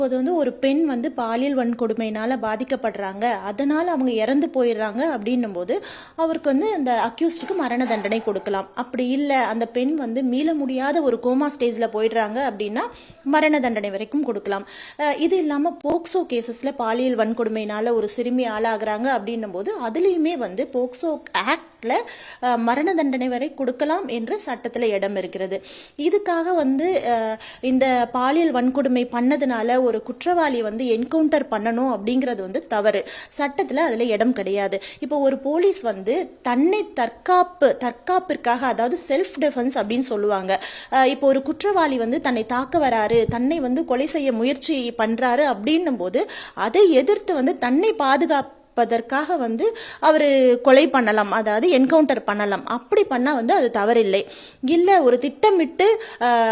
இப்போது வந்து ஒரு பெண் வந்து பாலியல் வன்கொடுமையினால் பாதிக்கப்படுறாங்க, அதனால் அவங்க இறந்து போயிடுறாங்க அப்படின்னும் போது அவருக்கு வந்து அந்த அக்யூஸ்டுக்கு மரண தண்டனை கொடுக்கலாம். அப்படி இல்லை, அந்த பெண் வந்து மீள முடியாத ஒரு கோமா ஸ்டேஜில் போயிடுறாங்க அப்படின்னா மரண தண்டனை வரைக்கும் கொடுக்கலாம். இது இல்லாமல் போக்சோ கேசஸில் பாலியல் வன்கொடுமையினால் ஒரு சிறுமி ஆளாகிறாங்க அப்படின்னும் போது அதுலேயுமே வந்து போக்சோ ஆக்ட் மரண தண்டனை வரை கொடுக்கலாம் என்று சட்டத்தில் இடம் இருக்கிறது. இதுக்காக வந்து இந்த பாலியல் வன்கொடுமை பண்ணதுனால ஒரு குற்றவாளி வந்து என்கவுண்டர் பண்ணணும் அப்படிங்கிறது வந்து தவறு. சட்டத்தில் அதில் இடம் கிடையாது. இப்போ ஒரு போலீஸ் வந்து தன்னை தற்காப்பிற்காக, அதாவது செல்ஃப் டிஃபென்ஸ் அப்படின்னு சொல்லுவாங்க. இப்போ ஒரு குற்றவாளி வந்து தன்னை தாக்க வராரு, தன்னை வந்து கொலை செய்ய முயற்சி பண்றாரு அப்படின்னும் போது அதை எதிர்த்து வந்து தன்னை பாதுகாப்பதற்காக வந்து அவர் கொலை பண்ணலாம், அதாவது என்கவுண்டர் பண்ணலாம். அப்படி பண்ணால் வந்து அது தவறில்லை. இல்லை, ஒரு திட்டமிட்டு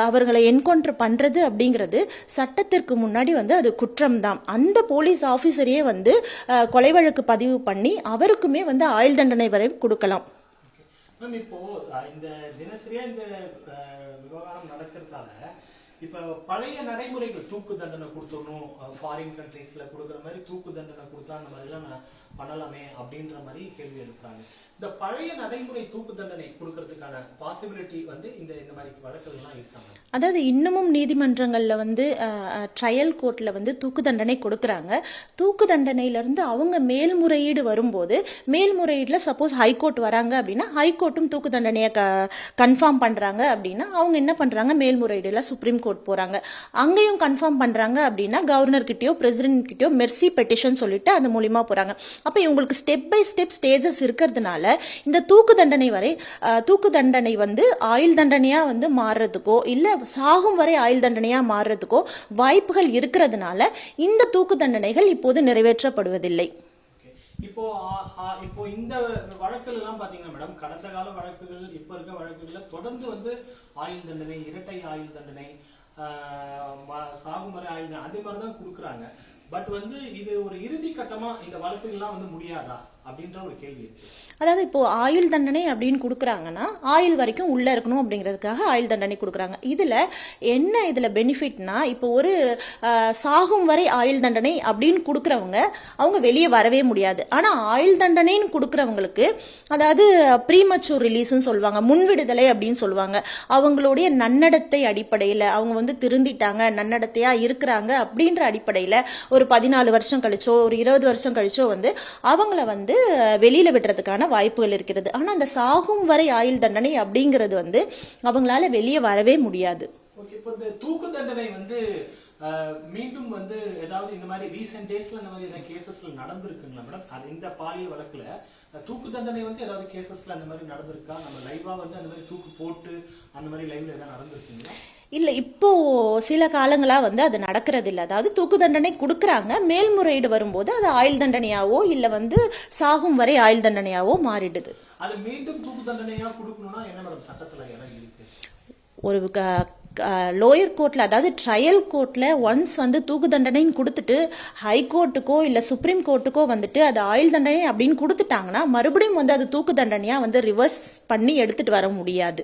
அவர்களை என்கவுண்டர் பண்ணுறது அப்படிங்கிறது சட்டத்திற்கு முன்னாடி வந்து அது குற்றம்தான். அந்த போலீஸ் ஆஃபீஸரையே வந்து கொலை வழக்கு பதிவு பண்ணி அவருக்குமே வந்து ஆயுள் தண்டனை வரை கொடுக்கலாம். இப்போ இந்த தினசரியா இந்த விவகாரம் நடக்கிறதால இப்ப பழைய நடைமுறைகள் தூக்கு தண்டனை கொடுத்துடணும், ஃபாரின் கண்ட்ரீஸ்ல கொடுக்குற மாதிரி தூக்கு தண்டனை கொடுத்தா அந்த மாதிரி எல்லாம் பண்ணலாமே அப்படின்ற மாதிரி கேள்வி எழுப்புறாங்க. இந்த பழைய நடைமுறை தூக்கு தண்டனை கொடுக்கறதுக்கான பாசிபிலிட்டி வந்து இந்த மாதிரி வழக்குகள்லாம் இருக்காங்க. அதாவது இன்னமும் நீதிமன்றங்கள்ல வந்து ட்ரையல் கோர்ட்ல வந்து தூக்கு தண்டனை கொடுக்குறாங்க. தூக்கு தண்டனையிலிருந்து அவங்க மேல்முறையீடு வரும்போது, மேல்முறையீடுல சப்போஸ் ஹைகோர்ட் வராங்க அப்படின்னா ஹைகோர்ட்டும் தூக்கு தண்டனையை கன்ஃபார்ம் பண்றாங்க அப்படின்னா அவங்க என்ன பண்றாங்க, மேல்முறையீடுல சுப்ரீம் கோர்ட் போறாங்க. அங்கேயும் கன்ஃபார்ம் பண்றாங்க அப்படின்னா கவர்னர் கிட்டயோ பிரசிடென்ட் கிட்டயோ மெர்சி பெட்டிஷன் சொல்லிட்டு அது மூலியமா போறாங்க. அப்ப இவங்களுக்கு ஸ்டெப் பை ஸ்டெப் ஸ்டேஜஸ் இருக்கிறதுனால இந்த தூக்கு தண்டனை வந்து ஆயுள் தண்டனையா வந்து மாறுறதுக்கோ இல்ல சாகும் வரை ஆயுள் தண்டனையா மாறுறதுக்கோ வாய்ப்புகள் இருக்கிறதுனால இந்த தூக்கு தண்டனைகள் இப்போது நிறைவேற்றப்படுவதில்லை. இப்போ இந்த வழக்குகள் எல்லாம் பாத்தீங்கன்னா மேடம், கடந்த கால வழக்குகள் இப்ப இருக்க வழக்குகள்ல தொடர்ந்து வந்து ஆயுள் தண்டனை, இரட்டை ஆயுள் தண்டனை, சாகும் வரை ஆயுள் தண்டனை அதே மாதிரிதான் கொடுக்குறாங்க. பட் வந்து இது ஒரு இறுதி கட்டமா இந்த வழக்குகள்லாம் வந்து முடியாதா அப்படின்ற ஒரு கேள்வி இருக்கு. அதாவது இப்போ ஆயுள் தண்டனை அப்படின்னு கொடுக்குறாங்கன்னா ஆயுள் வரைக்கும் உள்ள இருக்கணும் அப்படிங்கிறதுக்காக ஆயுள் தண்டனை கொடுக்குறாங்க. இதுல பெனிஃபிட்னா, இப்போ ஒரு சாகும் வரை ஆயுள் தண்டனை அப்படின்னு கொடுக்குறவங்க அவங்க வெளியே வரவே முடியாது. ஆனா ஆயுள் தண்டனைன்னு கொடுக்குறவங்களுக்கு, அதாவது ப்ரீமச்சூர் ரிலீஸ்ன்னு சொல்லுவாங்க, முன்விடுதலை அப்படின்னு சொல்லுவாங்க. அவங்களுடைய நன்னடத்தை அடிப்படையில் அவங்க வந்து திருந்திட்டாங்க, நன்னடத்தையா இருக்கிறாங்க அப்படின்ற அடிப்படையில் ஒரு 14 வருஷம் கழிச்சோ ஒரு 20 வருஷம் கழிச்சோ வந்து அவங்கள வந்து வெளியில விடுறதுக்கான வாய்ப்புகள் இருக்கிறது. ஆனா அந்த சாகும் வரை ஆயுள் தண்டனை அப்படிங்கிறது வந்து அவங்களால வெளியே வரவே முடியாது. இப்போ இந்த தூக்கு தண்டனை வந்து மீண்டும் வந்து ஏதாவது இந்த மாதிரி ரீசெண்ட் டேஸ்ல இந்த மாதிரி கேசஸ்ல நடந்திருக்குங்களா மேடம்? அது இந்த பாலியல் வழக்குல தூக்கு தண்டனை வந்து ஏதாவது கேசஸ்ல அந்த மாதிரி நடந்திருக்கா? நம்ம லைவா வந்து அந்த மாதிரி தூக்கு போட்டு அந்த மாதிரி லைவ்ல ஏதாவது நடந்திருக்குங்களா? இல்லை, இப்போ சில காலங்களாக வந்து அது நடக்கிறது இல்லை. அதாவது தூக்கு தண்டனை கொடுக்குறாங்க, மேல்முறையீடு வரும்போது அது ஆயுள் தண்டனையாவோ இல்லை வந்து சாகும் வரை ஆயுள் தண்டனையாவோ மாறிடுது. அது மீண்டும் தூக்கு தண்டனையா கொடுக்கணும்னா என்ன மேடம் சட்டத்துல இடம் இருக்கு? ஒரு லோயர் கோர்ட்ல, அதாவது ட்ரையல் கோர்ட்ல ஒன்ஸ் வந்து தூக்கு தண்டனைன்னு கொடுத்துட்டு ஹைகோர்ட்டுக்கோ இல்லை சுப்ரீம் கோர்ட்டுக்கோ வந்துட்டு அது ஆயுள் தண்டனை அப்படின்னு கொடுத்துட்டாங்கன்னா மறுபடியும் வந்து அது தூக்கு தண்டனையா வந்து ரிவர்ஸ் பண்ணி எடுத்துட்டு வர முடியாது.